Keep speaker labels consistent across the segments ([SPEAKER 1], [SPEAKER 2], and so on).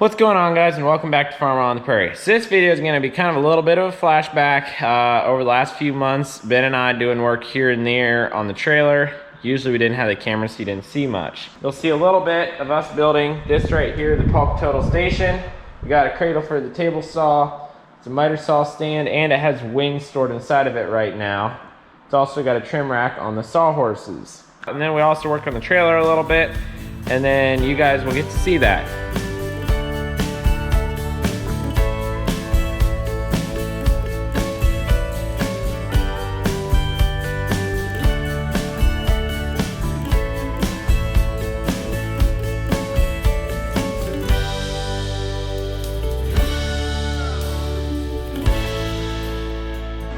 [SPEAKER 1] What's going on, guys, and welcome back to Farmer on the Prairie. So this video is going to be kind of a little bit of a flashback over the last few months. Ben and I doing work here and there on the trailer. Usually we didn't have the camera, so you didn't see much. You'll see a little bit of us building this right here, the Pulp Total Station. We got a cradle for the table saw. It's a miter saw stand, and it has wings stored inside of it right now. It's also got a trim rack on the sawhorses. And then we also work on the trailer a little bit, and then you guys will get to see that.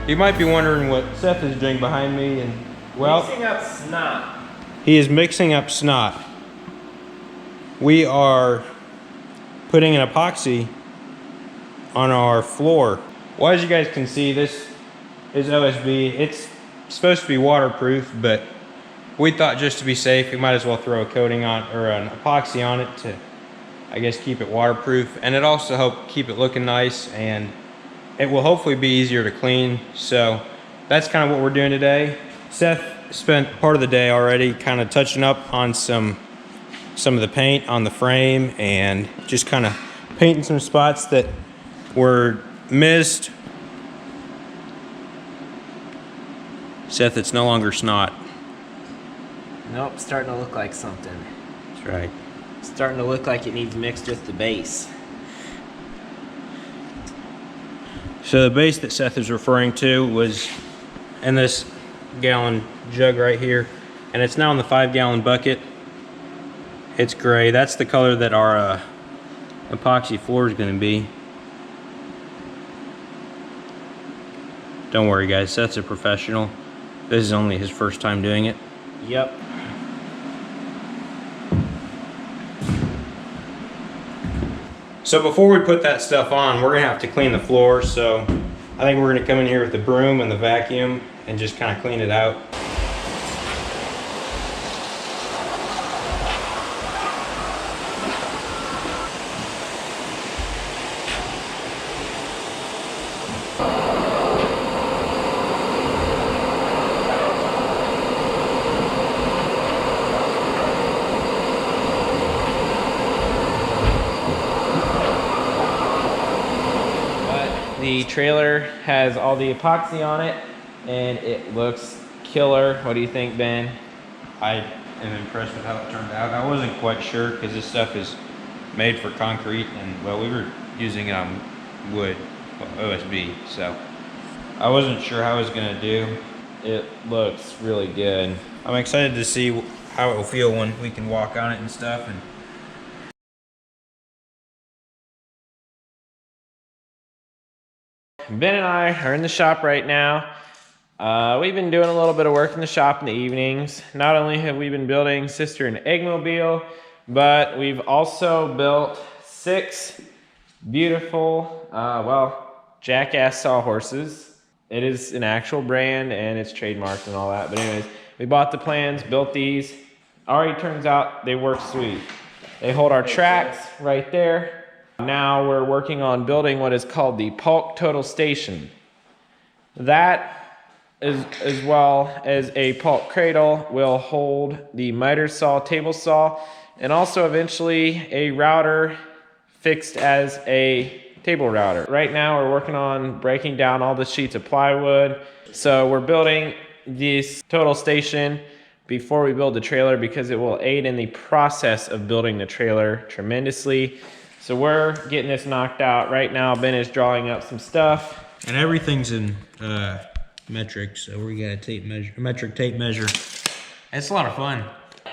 [SPEAKER 2] You might be wondering what Seth is doing behind me, and well,
[SPEAKER 1] Mixing up snot.
[SPEAKER 2] he is mixing up snot. We are putting an epoxy on our floor. Well, as you guys can see, this is OSB. It's supposed to be waterproof, but we thought just to be safe, we might as well throw a coating on, or an epoxy on it to, I guess, keep it waterproof. And it also help keep it looking nice, and it will hopefully be easier to clean. So that's kind of what we're doing today. Seth spent part of the day already kind of touching up on some of the paint on the frame and just kind of painting some spots that were missed. Seth, it's no longer snot.
[SPEAKER 1] Nope, starting to look like something.
[SPEAKER 2] That's right.
[SPEAKER 1] Starting to look like it needs mixed with the base.
[SPEAKER 2] So the base that Seth is referring to was in this gallon jug right here, and it's now in the 5-gallon bucket. It's gray. That's the color that our epoxy floor is going to be. Don't worry, guys, Seth's a professional. This is only his first time doing it.
[SPEAKER 1] Yep.
[SPEAKER 2] So before we put that stuff on, we're gonna have to clean the floor. So I think we're gonna come in here with the broom and the vacuum and just kind of clean it out.
[SPEAKER 1] The trailer has all the epoxy on it, and it looks killer. What do you think, Ben?
[SPEAKER 2] I am impressed with how it turned out. I wasn't quite sure because this stuff is made for concrete, and well, we were using wood, OSB, so I wasn't sure how it was gonna do.
[SPEAKER 1] It looks really good.
[SPEAKER 2] I'm excited to see how it will feel when we can walk on it and stuff. And
[SPEAKER 1] Ben and I are in the shop right now. We've been doing a little bit of work in the shop in the evenings. Not only have we been building Sister and Eggmobile, but we've also built 6 beautiful, jackass sawhorses. It is an actual brand and it's trademarked and all that. But anyways, we bought the plans, built these. Already turns out they work sweet. They hold our tracks right there. Now we're working on building what is called the Pulp Total Station. That is, as well as a pulp cradle, will hold the miter saw, table saw, and also eventually a router fixed as a table router. Right now we're working on breaking down all the sheets of plywood. So we're building this total station before we build the trailer because it will aid in the process of building the trailer tremendously. So we're getting this knocked out. Right now, Ben is drawing up some stuff.
[SPEAKER 2] and everything's in metric, so we got a tape measure, metric tape measure. It's a lot of fun.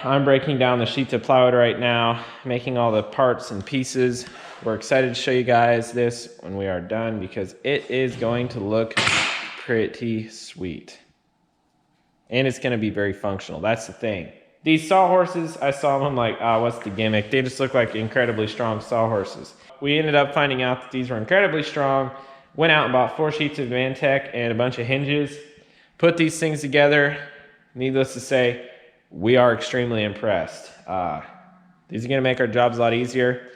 [SPEAKER 1] I'm breaking down the sheets of plywood right now, making all the parts and pieces. We're excited to show you guys this when we are done because it is going to look pretty sweet. And it's going to be very functional. That's the thing. These sawhorses, I saw them, I'm like, what's the gimmick? They just look like incredibly strong sawhorses. We ended up finding out that these were incredibly strong. Went out and bought 4 sheets of Vantech and a bunch of hinges. Put these things together. Needless to say, we are extremely impressed. These are going to make our jobs a lot easier.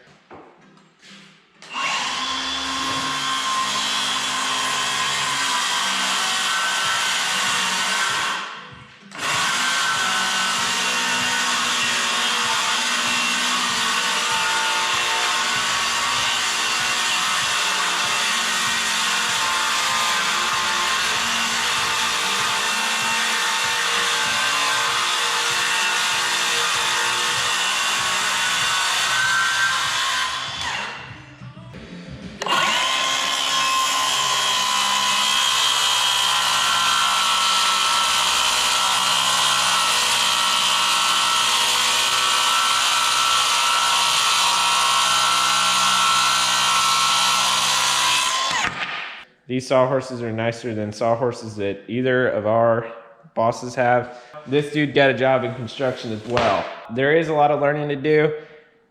[SPEAKER 1] These sawhorses are nicer than sawhorses that either of our bosses have. This dude got a job in construction as well. There is a lot of learning to do.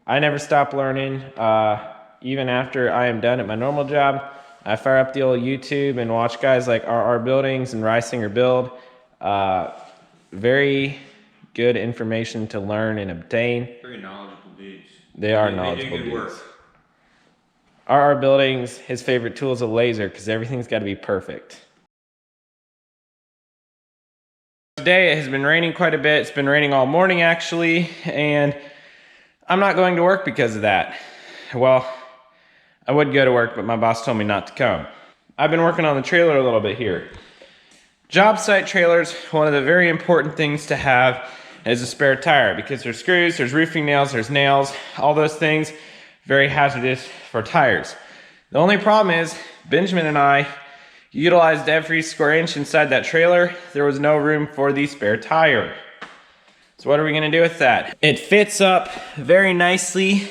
[SPEAKER 1] I never stop learning. Even after I am done at my normal job, I fire up the old YouTube and watch guys like RR Buildings and Reisinger Build. Very good information to learn and obtain.
[SPEAKER 2] Very knowledgeable dudes.
[SPEAKER 1] They are knowledgeable
[SPEAKER 2] They do good
[SPEAKER 1] dudes.
[SPEAKER 2] work.
[SPEAKER 1] RR Buildings, his favorite tool is a laser because everything's got to be perfect. Today it has been raining quite a bit. It's been raining all morning actually, and I'm not going to work because of that. Well, I would go to work, but my boss told me not to come. I've been working on the trailer a little bit here. Job site trailers, one of the very important things to have is a spare tire because there's screws, there's roofing nails, there's nails, all those things, very hazardous for tires. The only problem is Benjamin and I utilized every square inch inside that trailer. There was no room for the spare tire. So what are we gonna do with that? It fits up very nicely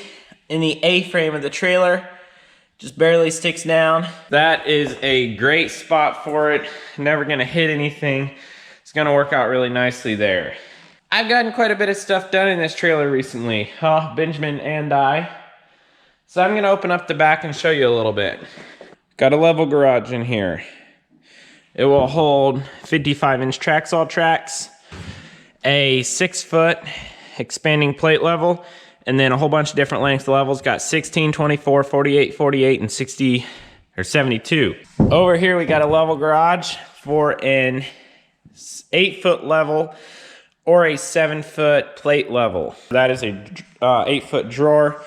[SPEAKER 1] in the A-frame of the trailer. Just barely sticks down. That is a great spot for it. Never gonna hit anything. It's gonna work out really nicely there. I've gotten quite a bit of stuff done in this trailer recently. Benjamin and I. So I'm gonna open up the back and show you a little bit. Got a level garage in here. It will hold 55-inch Traxall tracks, a 6-foot expanding plate level, and then a whole bunch of different lengths levels. Got 16, 24, 48, 48, and 60 or 72. Over here we got a level garage for an 8-foot level or a 7-foot plate level. That is a 8-foot drawer,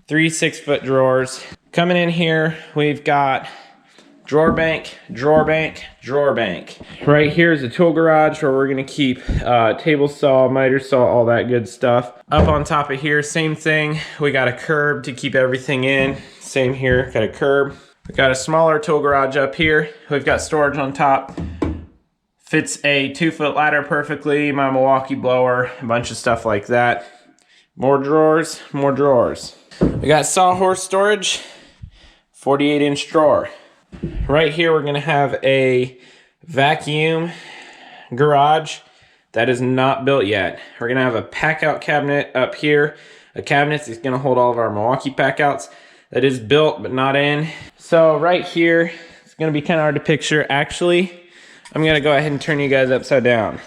[SPEAKER 1] 3 6-foot drawers. Coming in here, we've got drawer bank, drawer bank, drawer bank. Right here is a tool garage where we're gonna keep table saw, miter saw, all that good stuff. Up on top of here, same thing. We got a curb to keep everything in. Same here, got a curb. We got a smaller tool garage up here. We've got storage on top. Fits a 2-foot ladder perfectly, my Milwaukee blower, a bunch of stuff like that. More drawers, more drawers. We got sawhorse storage, 48-inch drawer. Right here, we're gonna have a vacuum garage that is not built yet. We're gonna have a pack out cabinet up here. A cabinet that's gonna hold all of our Milwaukee pack outs. That is built, but not in. So right here, it's gonna be kind of hard to picture. Actually, I'm gonna go ahead and turn you guys upside down.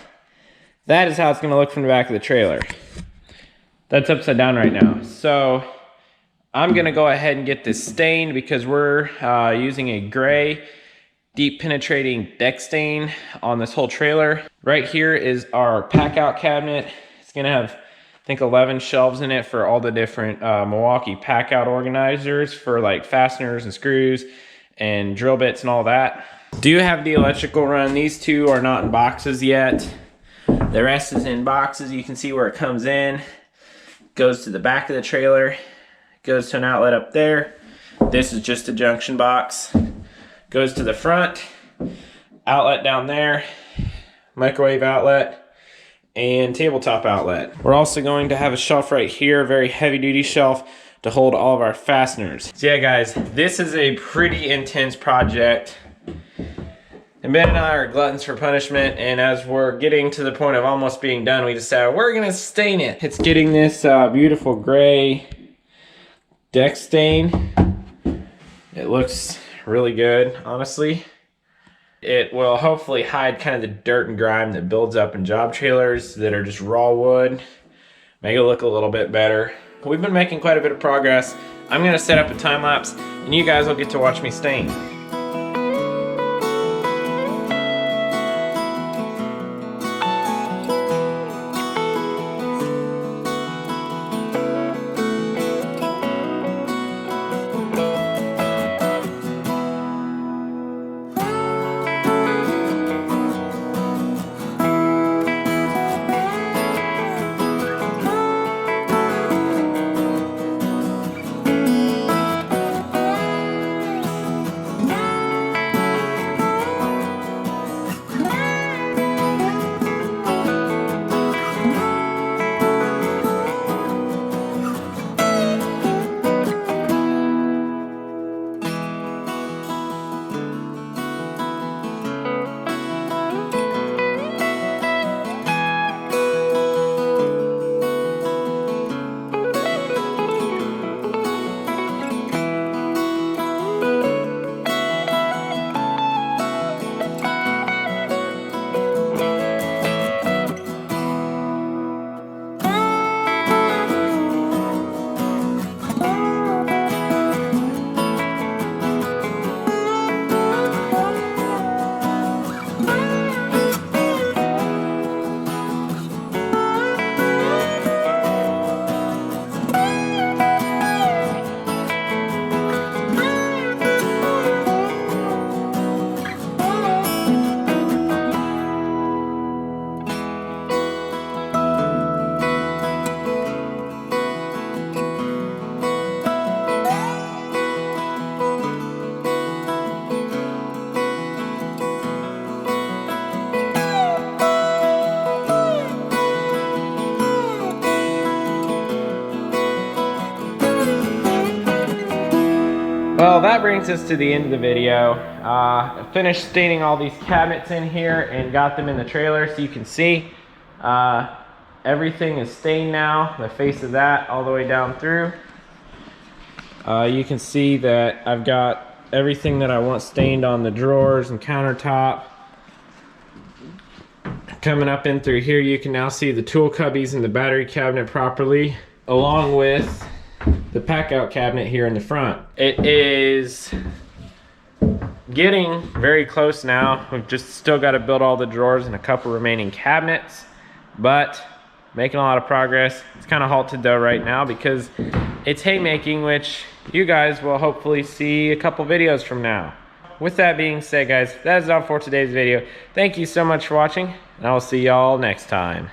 [SPEAKER 1] That is how it's gonna look from the back of the trailer. That's upside down right now. So I'm gonna go ahead and get this stained because we're using a gray, deep penetrating deck stain on this whole trailer. Right here is our pack out cabinet. It's gonna have, I think, 11 shelves in it for all the different Milwaukee pack out organizers for like fasteners and screws and drill bits and all that. Do have the electrical run. These two are not in boxes yet. The rest is in boxes. You can see where it comes in. Goes to the back of the trailer. Goes to an outlet up there. This is just a junction box. Goes to the front. Outlet down there. Microwave outlet. And tabletop outlet. We're also going to have a shelf right here. A very heavy duty shelf to hold all of our fasteners. So yeah guys, this is a pretty intense project. And Ben and I are gluttons for punishment, and as we're getting to the point of almost being done, we decided we're gonna stain it. It's getting this beautiful gray deck stain. It looks really good, honestly. It will hopefully hide kind of the dirt and grime that builds up in job trailers that are just raw wood. Make it look a little bit better. We've been making quite a bit of progress. I'm gonna set up a time lapse, and you guys will get to watch me stain. Well, that brings us to the end of the video. I finished staining all these cabinets in here and got them in the trailer so you can see. Everything is stained now, the face of that all the way down through. You can see that I've got everything that I want stained on the drawers and countertop. Coming up in through here, you can now see the tool cubbies and the battery cabinet properly, along with the pack out cabinet here in the front. It is getting very close now. We've just still got to build all the drawers and a couple remaining cabinets, but making a lot of progress. It's kind of halted though right now because it's haymaking, which you guys will hopefully see a couple videos from now. With that being said, guys, that is all for today's video. Thank you so much for watching, and I will see y'all next time.